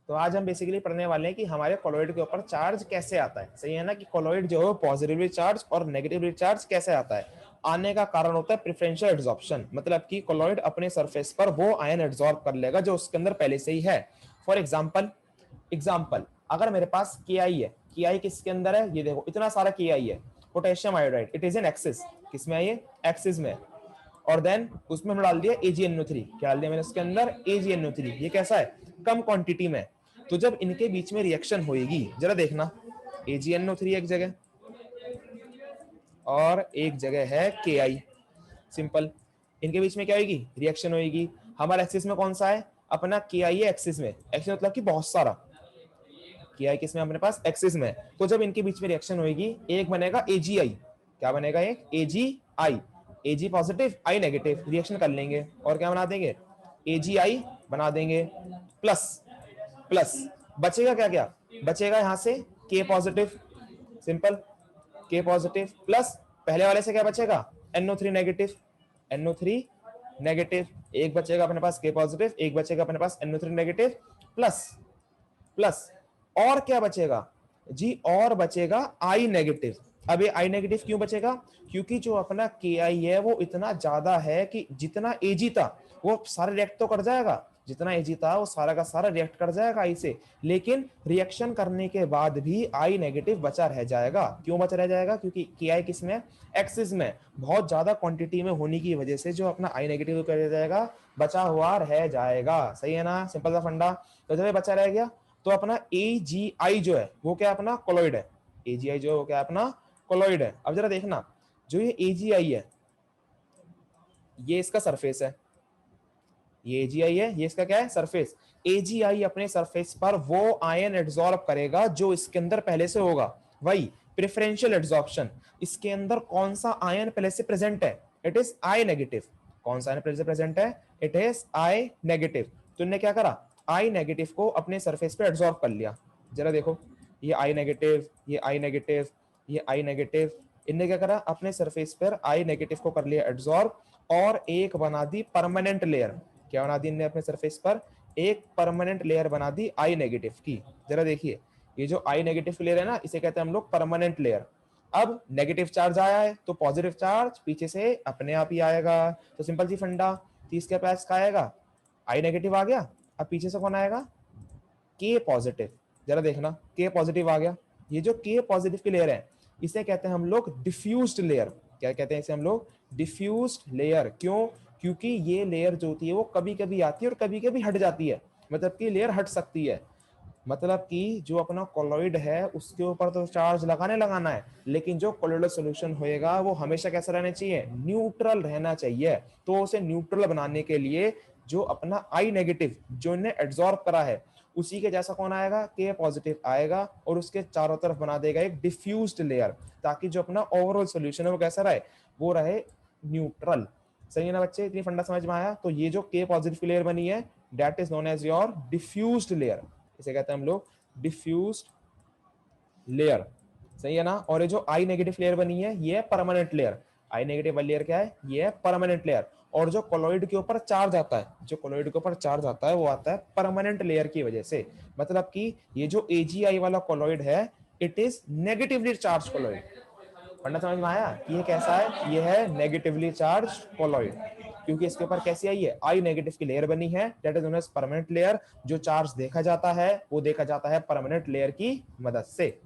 तो आज हम बेसिकली पढ़ने वाले हैं कि हमारे कोलॉइड के ऊपर चार्ज कैसे आता है। सही है ना, कि कोलॉइड जो है पॉजिटिवली चार्ज और नेगेटिवली चार्ज कैसे आता है। आने का कारण होता है प्रेफरेंशियल एड्सॉर्प्शन, मतलब कि कोलॉइड अपने सरफेस पर वो आयन एड्सॉर्ब कर लेगा जो उसके अंदर पहले से ही है। फॉर एग्जाम्पल अगर मेरे पास के आई है, के आई किसके अंदर है, ये देखो इतना सारा के आई है, potassium iodide, it is in axis. किसमें है ये, एक्सिस में। और देन उसमें हमने डाल दिया AgNO3। क्या डाल दिया मैंने उसके अंदर, AgNO3। ये कैसा है, कम क्वांटिटी में। तो जब इनके बीच में रिएक्शन होएगी, जरा देखना, AgNO3 एक जगह और एक जगह है KI, सिंपल। इनके बीच में क्या होगी, रिएक्शन होगी। हमारा एक्सिस में कौन सा है, अपना KI है एक्सिस में। एक्सिस मतलब कि बहुत सारा, KI किसमें अपने पास, एक्सिस में। तो जब इनके बीच में रिएक्शन होगी, एक बनेगा AgI। क्या बनेगा, एक AgI, Ag पॉजिटिव आई नेगेटिव, रिएक्शन कर लेंगे और क्या बना देंगे, AgI बना देंगे। प्लस प्लस बचेगा क्या क्या, बचेगा यहां से K positive, simple, K positive plus पहले वाले से क्या बचेगा, NO3 नेगेटिव, NO3 नेगेटिव। एक बचेगा अपने पास K पॉजिटिव, एक बचेगा अपने पास NO3 नेगेटिव, प्लस प्लस और क्या बचेगा जी, और बचेगा आई नेगेटिव। अब ये आई नेगेटिव क्यों बचेगा, क्योंकि जो अपना के आई है वो इतना ज्यादा है कि जितना एजी था वो सारा रिएक्ट तो कर जाएगा, जितना एजी था वो सारा का सारा रिएक्ट कर जाएगा आई से, लेकिन रिएक्शन करने के बाद भी आई नेगेटिव बचा रह जाएगा। क्यों बचा रह जाएगा, क्योंकि के आई किसमें, एक्सिस में। बहुत ज्यादा क्वांटिटी में होने की वजह से जो अपना आई नेगेटिव कर जाएगा, बचा हुआ रह जाएगा। सही है ना, सिंपल सा फंडा। तो जब ये बचा रह गया तो अपना AgI जो है वो क्या अपना कोलॉइड है, AgI जो है वो क्या अपना कोलॉइड है। अब जरा देखना, जो ये AgI है ये इसका सरफेस है, ये AgI है, ये इसका क्या है, सरफेस। AgI अपने सरफेस पर वो आयन एड्सॉर्ब करेगा जो इसके अंदर पहले से होगा, वही प्रेफरेंशियल एड्सॉर्प्शन। इसके अंदर कौन सा आयन पहले से प्रेजेंट है, इट इज आई नेगेटिव। कौन सा आयन पहले से प्रेजेंट है, इट इज आई नेगेटिव। तो इन्हें क्या करा, आई नेगेटिव को अपने सरफेस पे एड्सॉर्ब कर लिया। जरा देखो, ये आई नेगेटिव, ये आई नेगेटिव, ये आई नेगेटिव, इनने क्या करा, अपने सरफेस पर आई नेगेटिव को कर लिया एड्सॉर्ब और एक बना दी परमानेंट लेयर। क्या बना दी इनने अपने सरफेस पर, एक परमानेंट लेयर बना दी आई नेगेटिव की। जरा देखिए, ये जो आई नेगेटिव लेयर है ना, इसे कहते हैं हम लोग परमानेंट लेयर। अब नेगेटिव चार्ज आया है तो पॉजिटिव चार्ज पीछे से अपने आप ही आएगा। तो सिंपल सी फंडा, 30 के पास का आएगा, आई नेगेटिव आ गया। अब पीछे से कौन आएगा, के पॉजिटिव। जरा देखना, के पॉजिटिव आ गया। ये जो के पॉजिटिव की लेयर है इसे कहते हैं हम लोग डिफ्यूज्ड लेयर। क्या कहते हैं इसे हम लोग, डिफ्यूज्ड लेयर। क्यों, क्योंकि ये लेयर जो होती है वो कभी कभी आती है और कभी कभी हट जाती है, मतलब कि लेयर हट सकती है। मतलब कि जो अपना कोलॉइड है उसके ऊपर तो चार्ज लगाना है, लेकिन जो कोलोइडल सॉल्यूशन होएगा वो हमेशा कैसा रहना चाहिए, न्यूट्रल रहना चाहिए। तो उसे न्यूट्रल बनाने के लिए जो अपना आई नेगेटिव जो इन्हें एड्सॉर्ब करा है उसी के जैसा कौन आएगा, के पॉजिटिव आएगा और उसके चारों तरफ बना देगा एक डिफ्यूज्ड लेयर, ताकि जो अपना ओवरऑल सॉल्यूशन है वो कैसा रहे, वो रहे न्यूट्रल। सही है ना बच्चे, इतनी फंडा समझ में आया। तो ये जो के पॉजिटिव लेयर बनी है that is known as your diffused layer, इसे कहते हैं हम लोग डिफ्यूज्ड लेयर। सही है ना। और ये जो आई नेगेटिव लेयर बनी है ये है परमानेंट लेयर। आई नेगेटिव वाली लेयर क्या है, ये है परमानेंट लेयर। और जो कोलॉइड के ऊपर चार्ज आता है, जो कोलॉइड के ऊपर चार्ज आता है वो आता है परमानेंट लेयर की वजह से। मतलब कि ये जो AgI वाला कोलॉइड है it is negatively charge colloid. पढ़ना समझ में आया कि ये कैसा है, ये है नेगेटिवली चार्ज कोलॉइड, क्योंकि इसके ऊपर कैसी आई है, आई नेगेटिव की लेयर बनी है, that is known as permanent layer. जो चार्ज देखा जाता है वो देखा जाता है परमानेंट लेयर की मदद से।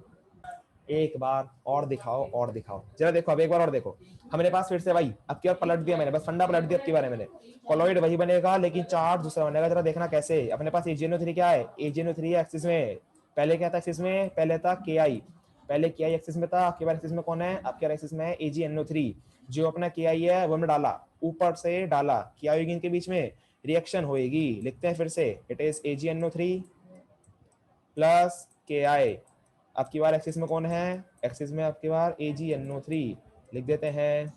एक बार और दिखाओ, और दिखाओ, जरा देखो, अब एक बार और देखो। हमारे पास फिर से भाई अब की बार पलट दिया मैंने, बस फंडा पलट दिया अब की बार मैंने। कोलॉइड वही बनेगा लेकिन चार्ज दूसरा बनेगा। जरा देखना कैसे, अपने पास AgNO3 क्या है, AgNO3 एक्सिस में। पहले क्या था एक्सिस में, पहले था KI, पहले KI एक्सिस में था, आपके बार एक्सिस में कौन है, आपके एक्सिस में है AgNO3। जो अपना KI है वो हमने डाला, ऊपर से डाला, क्या होगी इनके बीच में, रिएक्शन होएगी। लिखते हैं फिर से, it is AgNO3 plus KI। आपकी बार एक्सिस में कौन है, एक्सिस में आपकी बार AgNO3 लिख देते हैं।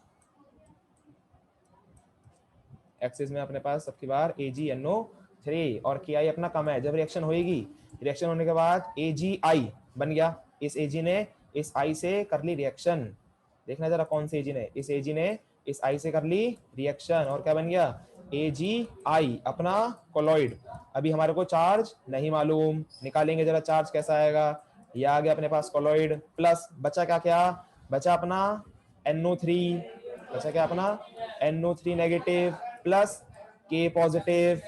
एक्सिस में अपने पास सबकी बार AgNO3 और KI अपना कम है। जब रिएक्शन होगी, रिएक्शन होने के बाद AgI बन गया। इस AG ने इस I से कर ली रिएक्शन। देखना जरा कौन से AG ने, इस AG ने इस I से कर ली रिएक्शन और क्या बन गया, AgI अपना कोलॉइड। अभी हमारे को चार्ज नहीं मालूम, निकालेंगे जरा चार्ज कैसा आएगा। ये आ गया अपने पास कोलॉइड, प्लस बचा क्या क्या, बचा अपना NO3, बचा क्या अपना NO3 negative plus K positive,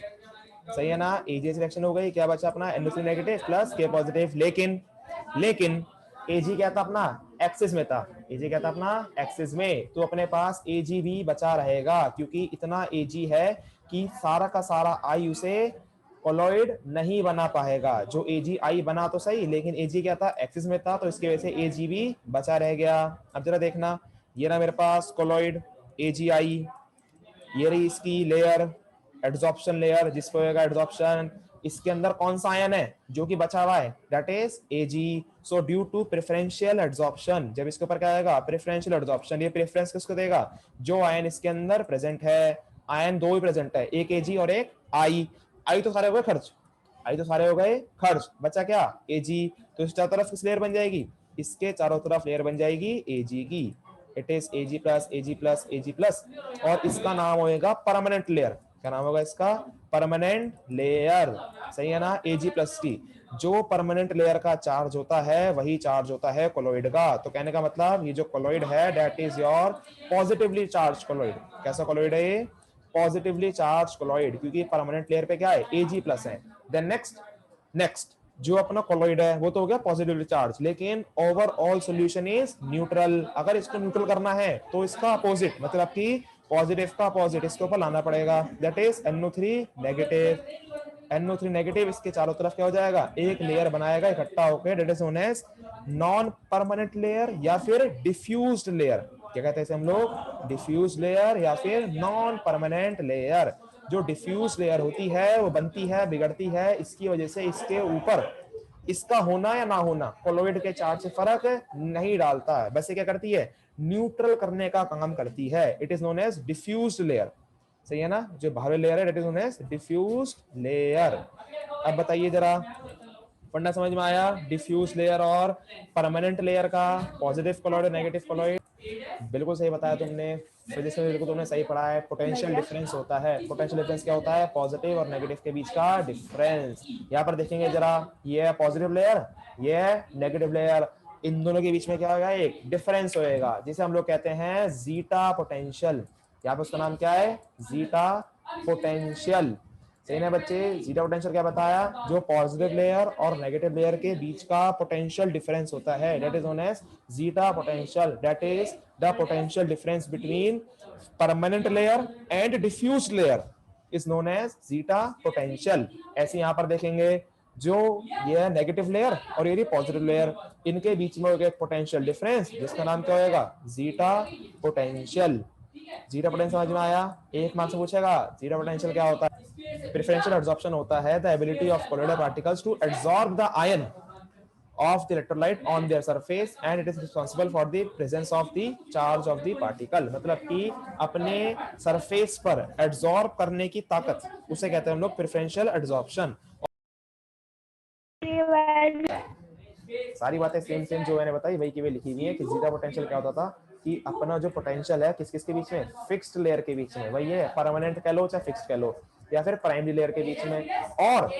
सही है ना। एजी सिलेक्शन हो गई, क्या बचा अपना NO3 negative plus K positive. लेकिन एजी क्या था अपना एक्सिस में था, एजी क्या था अपना एक्सिस में, तो अपने पास एजी भी बचा रहेगा, क्योंकि इतना एजी है कि सारा का सारा आई उसे कोलॉइड नहीं बना पाएगा। जो एजी आई बना तो सही, लेकिन एजी क्या था एक्सिस में था, तो इसकी वजह से एजी भी बचा रह गया। अब जरा देखना, ये ना मेरे पास कोलॉइड एजी आई, ये रही इसकी लेयर एड्सॉर्प्शन लेयर, जिसको होगा एड्सॉर्प्शन। इसके अंदर कौन सा आयन है जो कि बचा हुआ है, that is AG. So due to preferential adsorption, जब इसके ऊपर क्या आएगा प्रेफरेंशियल एड्सॉर्प्शन, ये प्रेफरेंस किसको देगा, जो आयन इसके अंदर प्रेजेंट है। आयन दो ही प्रेजेंट है, एक एजी और एक आई। आई तो सारे हो गए खर्च, आई तो सारे हो गए खर्च, बचा क्या एजी। तो इस चारों तरफ किस लेयर बन जाएगी, इसके चारों तरफ लेयर बन जाएगी एजी की। It is AG plus AG plus AG plus, और इसका नाम होगा परमानेंट लेयर। क्या नाम होगा इसका, परमानेंट लेयर, सही है ना। एजी प्लस की जो परमानेंट लेयर का चार्ज होता है वही चार्ज होता है कोलॉइड का। तो कहने का मतलब ये जो कोलॉइड है that is your positively charge colloid. कैसा कोलॉइड है ये, पॉजिटिवली चार्ज कोलॉइड, क्योंकि परमानेंट लेयर पे क्या है एजी प्लस है। देन नेक्स्ट जो अपना कोलॉइड है वो तो हो गया पॉजिटिवली चार्ज, लेकिन ओवरऑल सॉल्यूशन इज न्यूट्रल। अगर इसको न्यूट्रल करना है तो इसका अपोजिट, मतलब कि पॉजिटिव का अपोजिट इसके ऊपर लाना पड़ेगा, that is NO3 negative. NO3 negative इसके चारों तरफ क्या हो जाएगा, एक लेयर बनाएगा इकट्ठा होकर, that is known as non permanent layer या फिर डिफ्यूज्ड लेयर। क्या कहते हैं इसे हम लोग, डिफ्यूज लेयर या फिर नॉन परमानेंट लेयर। जो डिफ्यूज लेयर होती है वो बनती है बिगड़ती है इसकी वजह से इसके ऊपर इसका होना या ना होना कोलॉइड के चार्ज से फर्क नहीं डालता है, वैसे क्या करती है न्यूट्रल करने का काम करती है। It is known as diffused layer, सही है ना। जो बाहरी लेयर है it is known as diffused layer. अब बताइए जरा, पढ़ना समझ में आया डिफ्यूज लेयर और परमानेंट लेयर का, पॉजिटिव कोलॉइड और नेगेटिव कोलॉइड। बिल्कुल सही बताया तुमने, फिजिक्स में बिल्कुल तुमने सही पढ़ा है। पोटेंशियल डिफरेंस होता है, पोटेंशियल डिफरेंस क्या होता है, पॉजिटिव और नेगेटिव के बीच का डिफरेंस। यहाँ पर देखेंगे जरा, ये है पॉजिटिव लेयर, ये है नेगेटिव लेयर, इन दोनों के बीच में क्या होगा, एक डिफरेंस होएगा जिसे हम लोग कहते हैं जीटा पोटेंशियल। यहाँ पर उसका नाम क्या है, जीटा पोटेंशियल, सही ना बच्चे। जीटा पोटेंशियल क्या बताया, जो पॉजिटिव लेयर और नेगेटिव लेयर के बीच का पोटेंशियल डिफरेंस होता है, that is known as zeta potential. That is the potential difference between permanent layer and diffused layer is known as zeta potential. ऐसे यहाँ पर देखेंगे, जो ये नेगेटिव लेयर और ये पॉजिटिव लेयर, इनके बीच में होगा एक पोटेंशियल डिफरेंस जिसका नाम क्या होगा, जीटा पोटेंशियल। जीटा पोटेंशियल समझ में आया, एक मार्क्स से पूछेगा जीटा पोटेंशियल क्या होता है। प्रेफरेंशियल एब्जॉर्प्शन होता है the ability of colloidal particles to absorb the ion of the electrolyte on their surface and it is responsible for the presence of the charge of the particle। मतलब कि अपने surface पर absorb करने की ताकत, उसे कहते हैं हम लोग प्रेफरेंशियल एब्जॉर्प्शन। सारी बातें सेम सेम जो मैंने बताई वही की वही लिखी हुई है कि जीटा पोटेंशियल क्या होता था, कि अपना जो पोटेंशियल है किस किस के बीच में, फिक्स्ड लेयर के बीच में, वही है परमानेंट कह लो चाहे फिक्स्ड कह लो, या फिर प्राइमरी लेयर के बीच में। और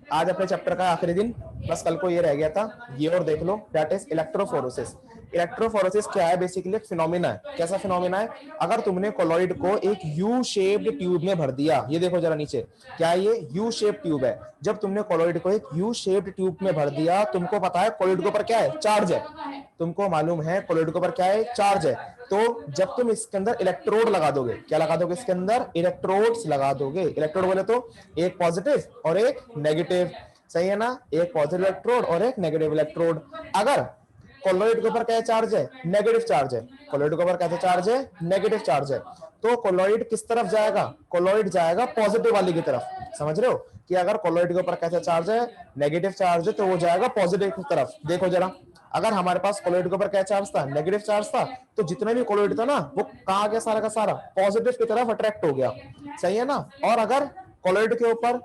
आज अपने चैप्टर का आखिरी दिन, बस कल को ये रह गया था, ये और देख लो, दैट इज इलेक्ट्रोफोरेसिस। इलेक्ट्रोफोरेसिस क्या है, बेसिकली एक फिनोमिना है। कैसा फिनोमिना है, अगर तुमने कोलॉइड को एक यू शेप्ड ट्यूब में भर दिया, ये देखो जरा नीचे, क्या ये यू शेप ट्यूब है। जब तुमने कोलॉइड को एक यू शेप्ड ट्यूब में भर दिया, तुमको पता है कोलॉइड के ऊपर क्या है, चार्ज है, तुमको मालूम है कोलॉइड के ऊपर क्या है, चार्ज है। तो जब तुम इसके अंदर इलेक्ट्रोड लगा दोगे, क्या लगा दोगे इसके अंदर, इलेक्ट्रोड्स लगा दोगे। इलेक्ट्रोड बोले तो एक पॉजिटिव और एक नेगेटिव, सही है ना, एक पॉजिटिव इलेक्ट्रोड और एक नेगेटिव इलेक्ट्रोड। अगर कोलॉइड के ऊपर क्या चार्ज है, नेगेटिव चार्ज है, कोलॉइड के ऊपर क्या चार्ज है, नेगेटिव चार्ज है, तो कोलॉइड किस तरफ जाएगा, कोलॉइड जाएगा पॉजिटिव वाली की तरफ। समझ रहे हो कि अगर कोलॉइड के ऊपर कैसा चार्ज है, नेगेटिव चार्ज है, तो वो जाएगा पॉजिटिव की तरफ। देखो जरा, अगर हमारे पास कोलॉइड के ऊपर क्या चार्ज था, नेगेटिव चार्ज था, तो जितना भी कोलॉइड था ना वो कहाँ गया, सारा का सारा पॉजिटिव की तरफ अट्रैक्ट हो गया, सही है ना। और अगर कोलॉइड के ऊपर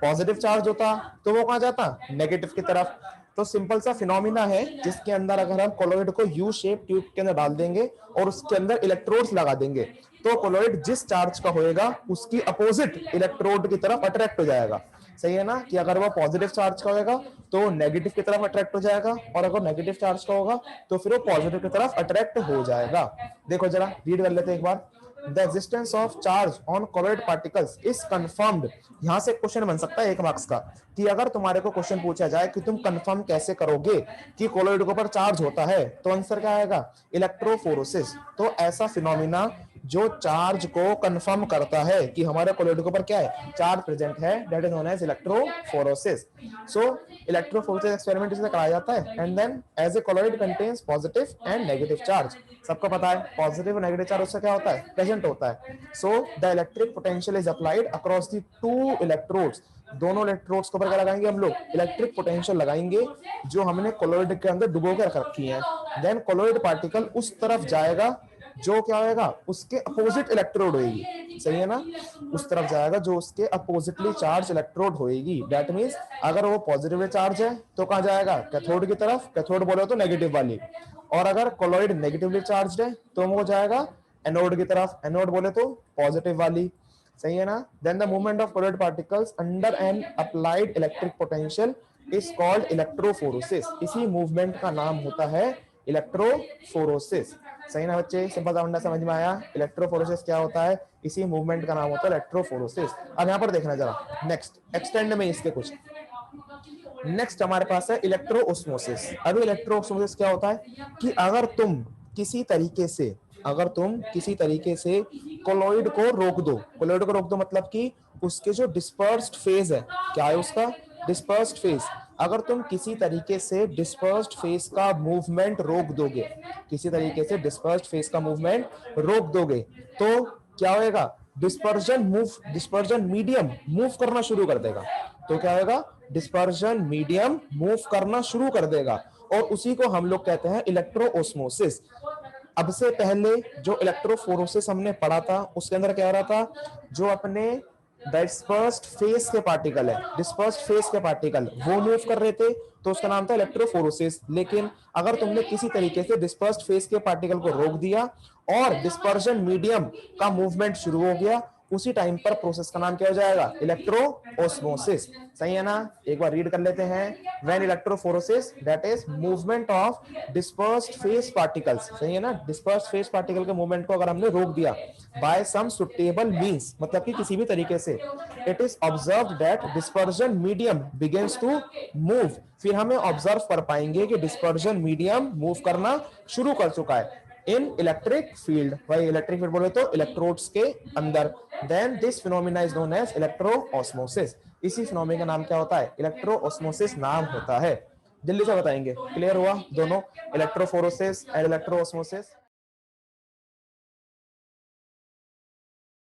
पॉजिटिव चार्ज होता तो वो कहाँ जाता, नेगेटिव की तरफ। तो सिंपल सा फिनोमिना है जिसके अंदर अगर हम कोलॉइड को यू शेप ट्यूब के अंदर डाल देंगे और उसके अंदर इलेक्ट्रोड्स लगा देंगे, तो कोलॉइड जिस चार्ज का होएगा उसकी अपोजिट इलेक्ट्रोड की तरफ अट्रैक्ट हो जाएगा। सही है ना, कि अगर वो पॉजिटिव चार्ज का होगा तो नेगेटिव की तरफ अट्रैक्ट हो जाएगा, और अगर नेगेटिव चार्ज का होगा तो फिर वो पॉजिटिव की तरफ अट्रैक्ट हो जाएगा। देखो जरा रीड कर लेते हैं एक बार। The existence of charge on colloid particles is confirmed. यहां से क्वेश्चन बन सकता है 1 मार्क्स का, कि अगर तुम्हारे को क्वेश्चन पूछा जाए कि तुम कंफर्म कैसे करोगे कि कोलॉइड के ऊपर चार्ज होता है, तो आंसर क्या आएगा? इलेक्ट्रोफोरोसिस। तो ऐसा फिनोमिना जो चार्ज को कंफर्म करता है कि हमारे कोलॉइड के ऊपर क्या है, चार्ज प्रेजेंट है, that is known as electrophoresis. So electrophoresis experiment इससे कराया जाता है, and then as a colloid contains positive and negative charge. सबको पता है पॉजिटिव और नेगेटिव चार्ज उससे क्या होता है, प्रेजेंट होता है। So the electric potential is applied across the 2 electrodes. दोनों इलेक्ट्रोड्स के ऊपर क्या लगाएंगे हम लोग, इलेक्ट्रिक पोटेंशियल लगाएंगे, जो हमने कोलॉइड के अंदर डुबो के रख रखी है। देन कोलॉइड पार्टिकल उस तरफ जाएगा जो क्या होगा, उसके अपोजिट इलेक्ट्रोड होगी। सही है ना, उस तरफ जाएगा जो उसके अपोजिटली चार्ज इलेक्ट्रोड होगी। दैट मींस अगर वो पॉजिटिवली चार्ज है तो कहां जाएगा, कैथोड की तरफ। कैथोड बोले तो नेगेटिव वाली। और अगर कोलॉइड नेगेटिवली चार्ज है तो वो जाएगा एनोड की तरफ। एनोड बोले तो पॉजिटिव वाली। सही है ना। Then the movement of colloid particles under an applied electric potential is called electrophoresis. इसी मूवमेंट का नाम होता है इलेक्ट्रोफोरोसिस। सही ना बच्चे, सिंपल सा फंडा समझ में आया। इलेक्ट्रोफोरोसिस क्या होता है, इसी मूवमेंट का नाम होता है इलेक्ट्रोफोरोसिस। अब यहाँ पर देखना जरा नेक्स्ट एक्सटेंड में इसके कुछ। नेक्स्ट हमारे पास है इलेक्ट्रोओस्मोसिस। अभी इलेक्ट्रोओस्मोसिस क्या होता है कि अगर तुम किसी तरीके से कोलॉइड को रोक दो। कोलॉइड को रोक दो मतलब कि उसके जो डिस्पर्स्ड फेज है, क्या है उसका, डिस्पर्स्ड फेज। अगर तुम किसी तरीके से डिस्पर्स्ड फेज का मूवमेंट रोक दोगे, किसी तरीके से डिस्पर्स्ड फेज का मूवमेंट रोक दोगे, तो क्या होएगा, डिस्पर्जन मीडियम मूव करना शुरू कर देगा। तो क्या होगा, डिस्पर्जन मीडियम मूव करना शुरू कर देगा, और उसी को हम लोग कहते हैं इलेक्ट्रोओस्मोसिस। अब से पहले जो इलेक्ट्रोफोरोसिस हमने पढ़ा था उसके अंदर क्या हो रहा था, जो अपने डिस्पर्स्ड फेस के पार्टिकल है, डिस्पर्स्ड फेस के पार्टिकल वो मूव कर रहे थे, तो उसका नाम था इलेक्ट्रोफोरोसिस। लेकिन अगर तुमने किसी तरीके से डिस्पर्स्ड फेस के पार्टिकल को रोक दिया और डिस्पर्जन मीडियम का मूवमेंट शुरू हो गया, उसी टाइम पर प्रोसेस का नाम क्या हो जाएगा, इलेक्ट्रोओस्मोसिस। सही है ना। एक बार रीड कर लेते हैं। When electrophoresis that is movement of dispersed phase particles. सही है ना, डिस्पर्स्ड फेस पार्टिकल के मूवमेंट को अगर हमने रोक दिया बाय सम सुटेबल मींस, मतलब कि किसी भी तरीके से, it is observed that dispersion medium begins to move. फिर हमें ऑब्जर्व कर पाएंगे कि डिस्पर्जन मीडियम मूव करना शुरू कर चुका है इन इलेक्ट्रिक फील्ड। भाई इलेक्ट्रिक फील्ड बोले तो इलेक्ट्रोड्स के अंदर। Then this phenomena is known as electroosmosis. इसी फिनोमिना का नाम क्या होता है, इलेक्ट्रोओस्मोसिस नाम होता है। जल्दी से बताएंगे। क्लियर हुआ दोनों, इलेक्ट्रोफोरोसिस एंड इलेक्ट्रोओस्मोसिस।